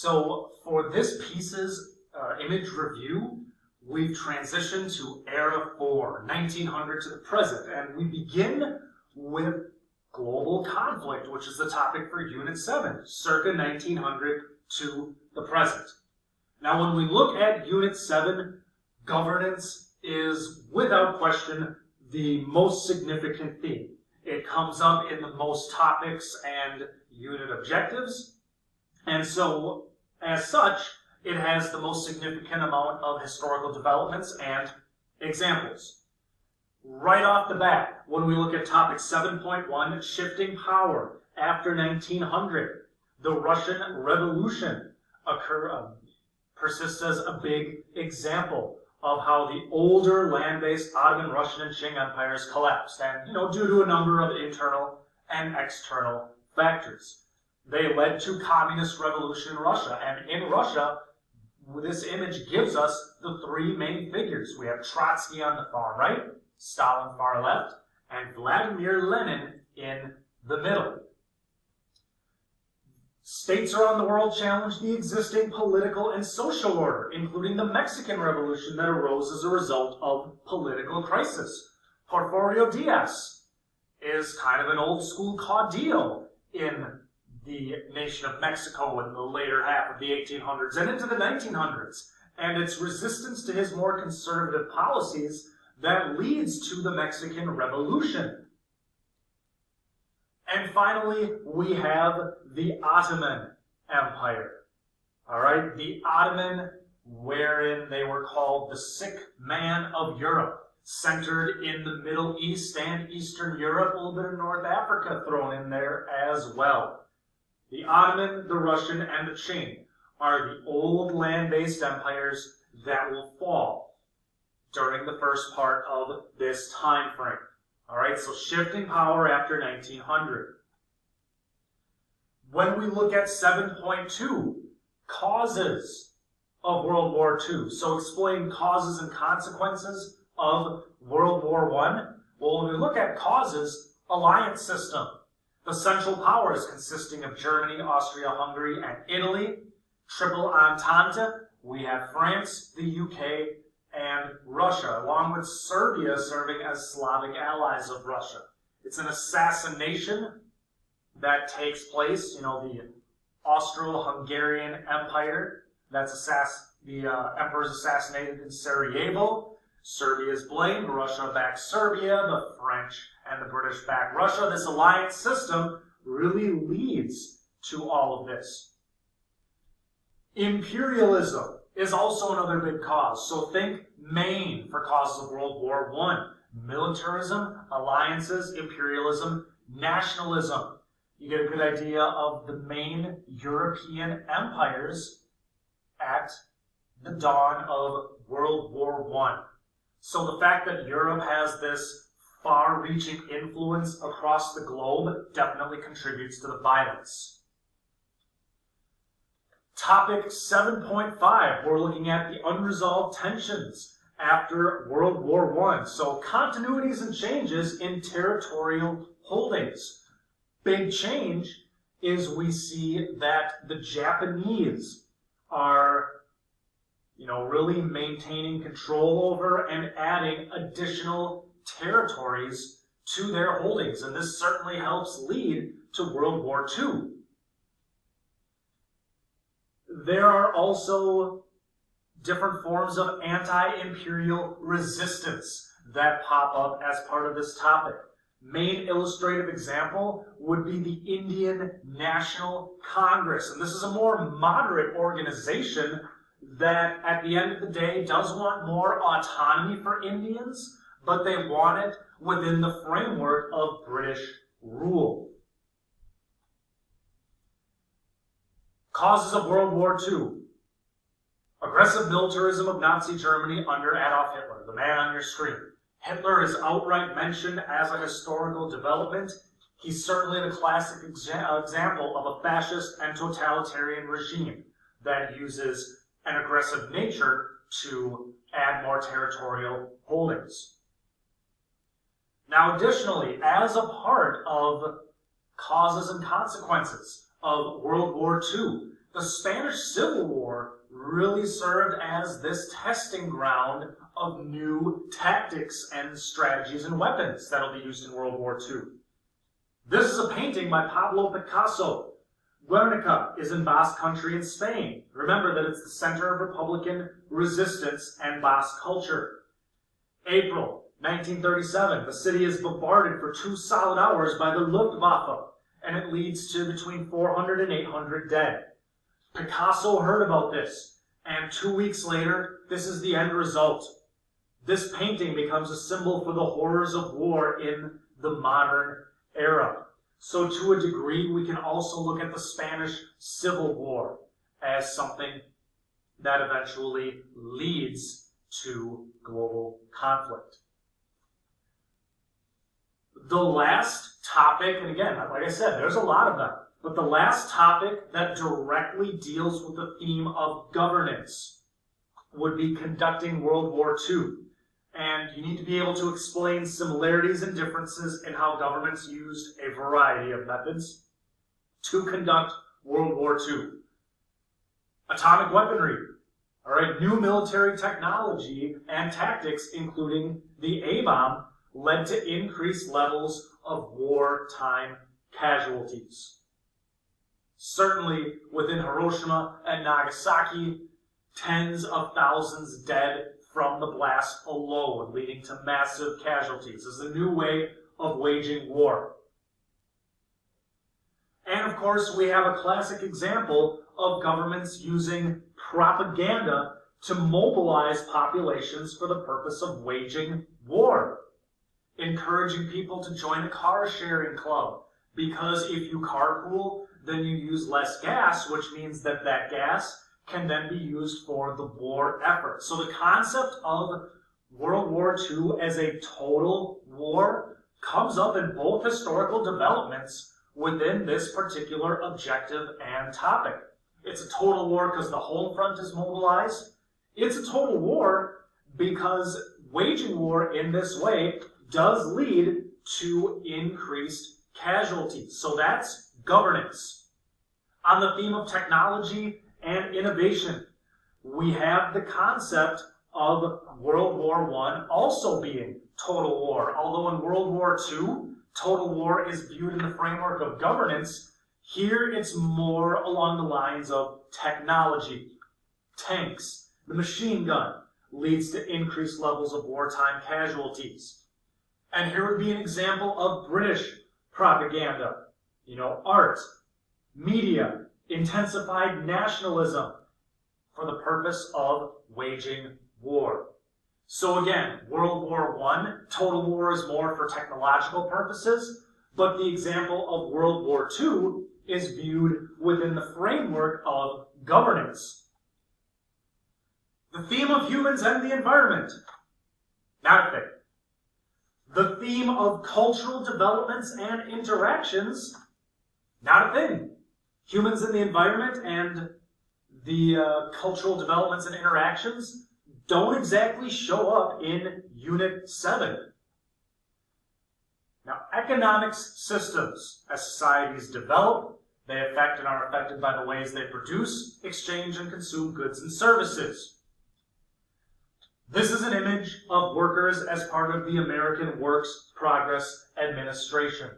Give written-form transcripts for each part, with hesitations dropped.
So for this piece's image review, we've transitioned to Era 4, 1900 to the present, and we begin with global conflict, which is the topic for Unit 7, circa 1900 to the present. Now when we look at Unit 7, governance is without question the most significant theme. It comes up in the most topics and unit objectives, and so as such, it has the most significant amount of historical developments and examples. Right off the bat, when we look at topic 7.1, shifting power after 1900, the Russian Revolution persists as a big example of how the older land-based Ottoman, Russian, and Qing empires collapsed, and due to a number of internal and external factors. They led to communist revolution in Russia, and in Russia, this image gives us the three main figures. We have Trotsky on the far right, Stalin far left, and Vladimir Lenin in the middle. States around the world challenged the existing political and social order, including the Mexican Revolution that arose as a result of political crisis. Porfirio Diaz is kind of an old school caudillo in the nation of Mexico in the later half of the 1800s and into the 1900s, and it's resistance to his more conservative policies that leads to the Mexican Revolution. And finally, we have the Ottoman Empire. All right, the Ottoman, wherein they were called the sick man of Europe, centered in the Middle East and Eastern Europe, a little bit of North Africa thrown in there as well. The Ottoman, the Russian, and the Qing are the old land-based empires that will fall during the first part of this time frame. All right, so shifting power after 1900. When we look at 7.2, causes of World War II, so explain causes and consequences of World War I. Well, when we look at causes, alliance system. The Central Powers consisting of Germany, Austria, Hungary, and Italy. Triple Entente, we have France, the UK, and Russia, along with Serbia serving as Slavic allies of Russia. It's an assassination that takes place, the Austro-Hungarian Empire, the emperor is assassinated in Sarajevo. Serbia is blamed, Russia backs Serbia, the French and the British back Russia. This alliance system really leads to all of this. Imperialism is also another big cause. So think Maine for causes of World War I. Militarism, alliances, imperialism, nationalism. You get a good idea of the main European empires at the dawn of World War I. So the fact that Europe has this far-reaching influence across the globe definitely contributes to the violence. Topic 7.5, we're looking at the unresolved tensions after World War I. So continuities and changes in territorial holdings. Big change is we see that the Japanese are really maintaining control over and adding additional territories to their holdings, and this certainly helps lead to World War II. There are also different forms of anti-imperial resistance that pop up as part of this topic. Main illustrative example would be the Indian National Congress, and this is a more moderate organization that at the end of the day does want more autonomy for Indians, but they want it within the framework of British rule. Causes of World War II. Aggressive militarism of Nazi Germany under Adolf Hitler, the man on your screen. Hitler is outright mentioned as a historical development. He's certainly the classic example of a fascist and totalitarian regime that uses an aggressive nature to add more territorial holdings. Now, additionally, as a part of causes and consequences of World War II, the Spanish Civil War really served as this testing ground of new tactics and strategies and weapons that will be used in World War II. This is a painting by Pablo Picasso. Guernica is in Basque Country in Spain. Remember that it's the center of Republican resistance and Basque culture. April 1937, the city is bombarded for 2 solid hours by the Luftwaffe, and it leads to between 400 and 800 dead. Picasso heard about this, and 2 weeks later, this is the end result. This painting becomes a symbol for the horrors of war in the modern era. So to a degree, we can also look at the Spanish Civil War as something that eventually leads to global conflict. The last topic, and again, like I said, there's a lot of them, but the last topic that directly deals with the theme of governance would be conducting World War II. And you need to be able to explain similarities and differences in how governments used a variety of methods to conduct World War II. Atomic weaponry, all right, new military technology and tactics, including the A-bomb, led to increased levels of wartime casualties. Certainly within Hiroshima and Nagasaki, tens of thousands dead from the blast alone, leading to massive casualties. This is a new way of waging war. And of course, we have a classic example of governments using propaganda to mobilize populations for the purpose of waging war. Encouraging people to join a car sharing club, because if you carpool, then you use less gas, which means that that gas can then be used for the war effort. So the concept of World War II as a total war comes up in both historical developments within this particular objective and topic. It's a total war because the home front is mobilized. It's a total war because waging war in this way does lead to increased casualties. So that's governance. On the theme of technology and innovation, we have the concept of World War I also being total war. Although in World War II, total war is viewed in the framework of governance, here it's more along the lines of technology. Tanks, the machine gun, leads to increased levels of wartime casualties. And here would be an example of British propaganda. Art, media, intensified nationalism for the purpose of waging war. So again, World War I, total war is more for technological purposes, but the example of World War II is viewed within the framework of governance. The theme of humans and the environment, not a thing. The theme of cultural developments and interactions, not a thing. Humans and the environment and the cultural developments and interactions don't exactly show up in Unit 7. Now, economics systems, as societies develop, they affect and are affected by the ways they produce, exchange, and consume goods and services. This is an image of workers as part of the American Works Progress Administration.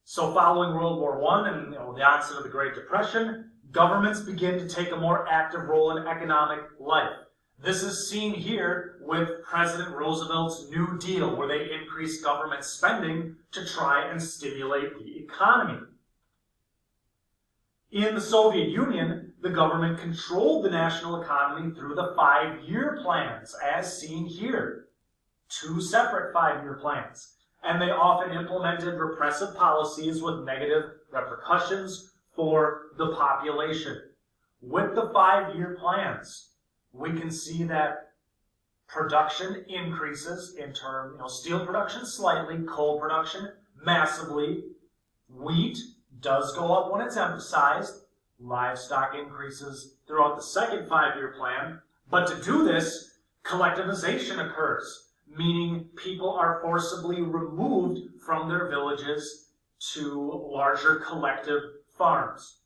So following World War I and the onset of the Great Depression, governments begin to take a more active role in economic life. This is seen here with President Roosevelt's New Deal, where they increased government spending to try and stimulate the economy. In the Soviet Union, the government controlled the national economy through the 5-year plans, as seen here. 2 separate 5-year plans. And they often implemented repressive policies with negative repercussions for the population. With the 5-year plans, we can see that production increases in terms, steel production slightly, coal production massively, wheat does go up when it's emphasized, livestock increases throughout the second 5-year plan, but to do this, collectivization occurs, meaning people are forcibly removed from their villages to larger collective farms.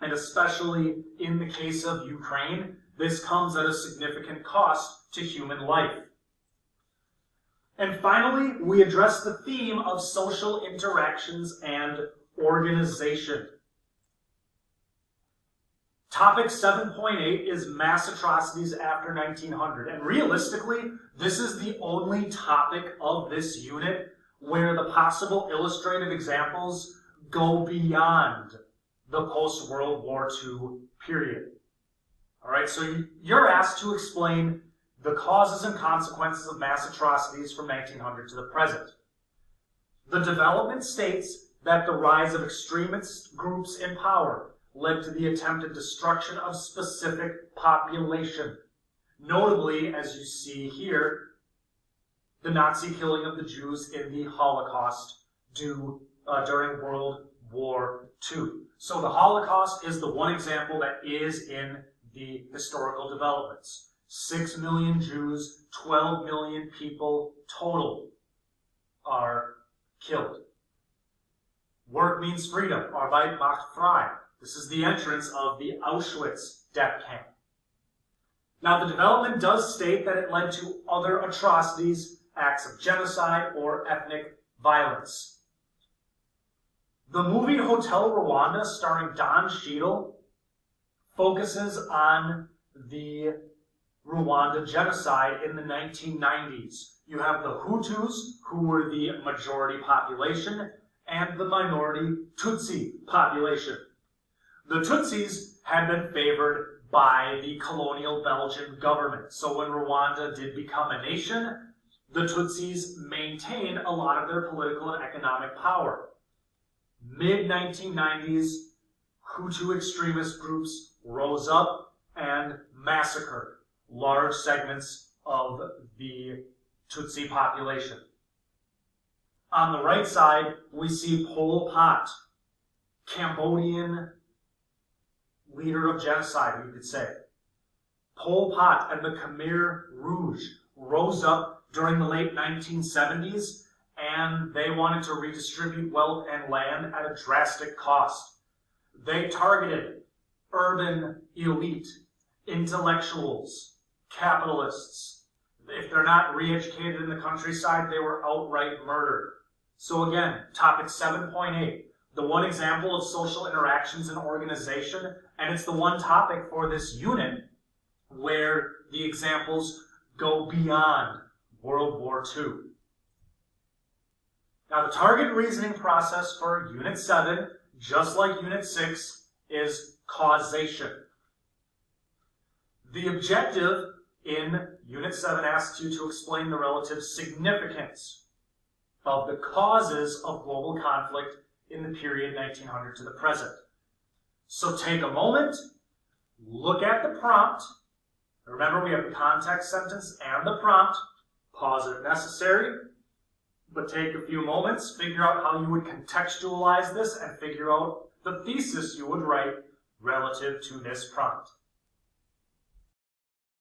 And especially in the case of Ukraine, this comes at a significant cost to human life. And finally, we address the theme of social interactions and organization. Topic 7.8 is mass atrocities after 1900. And realistically, this is the only topic of this unit where the possible illustrative examples go beyond the post-World War II period. All right, so you're asked to explain the causes and consequences of mass atrocities from 1900 to the present. The development states that the rise of extremist groups in power led to the attempted destruction of specific population. Notably, as you see here, the Nazi killing of the Jews in the Holocaust during World War II. So the Holocaust is the one example that is in the historical developments. 6 million Jews, 12 million people total are killed. Work means freedom. Arbeit macht frei. This is the entrance of the Auschwitz death camp. Now, the development does state that it led to other atrocities, acts of genocide, or ethnic violence. The movie Hotel Rwanda, starring Don Cheadle, focuses on the Rwanda genocide in the 1990s. You have the Hutus, who were the majority population, and the minority Tutsi population. The Tutsis had been favored by the colonial Belgian government. So when Rwanda did become a nation, the Tutsis maintained a lot of their political and economic power. Mid-1990s, Hutu extremist groups rose up and massacred large segments of the Tutsi population. On the right side, we see Pol Pot, Cambodian leader of genocide, you could say. Pol Pot and the Khmer Rouge rose up during the late 1970s, and they wanted to redistribute wealth and land at a drastic cost. They targeted urban elite, intellectuals, capitalists. If they're not re-educated in the countryside, they were outright murdered. So again, topic 7.8, the one example of social interactions and organization, and it's the one topic for this unit where the examples go beyond World War II. Now, the target reasoning process for Unit 7, just like Unit 6, is causation. The objective in Unit 7 asks you to explain the relative significance of the causes of global conflict in the period 1900 to the present. So take a moment, look at the prompt. Remember, we have the context sentence and the prompt. Pause if necessary, but take a few moments, figure out how you would contextualize this, and figure out the thesis you would write relative to this prompt.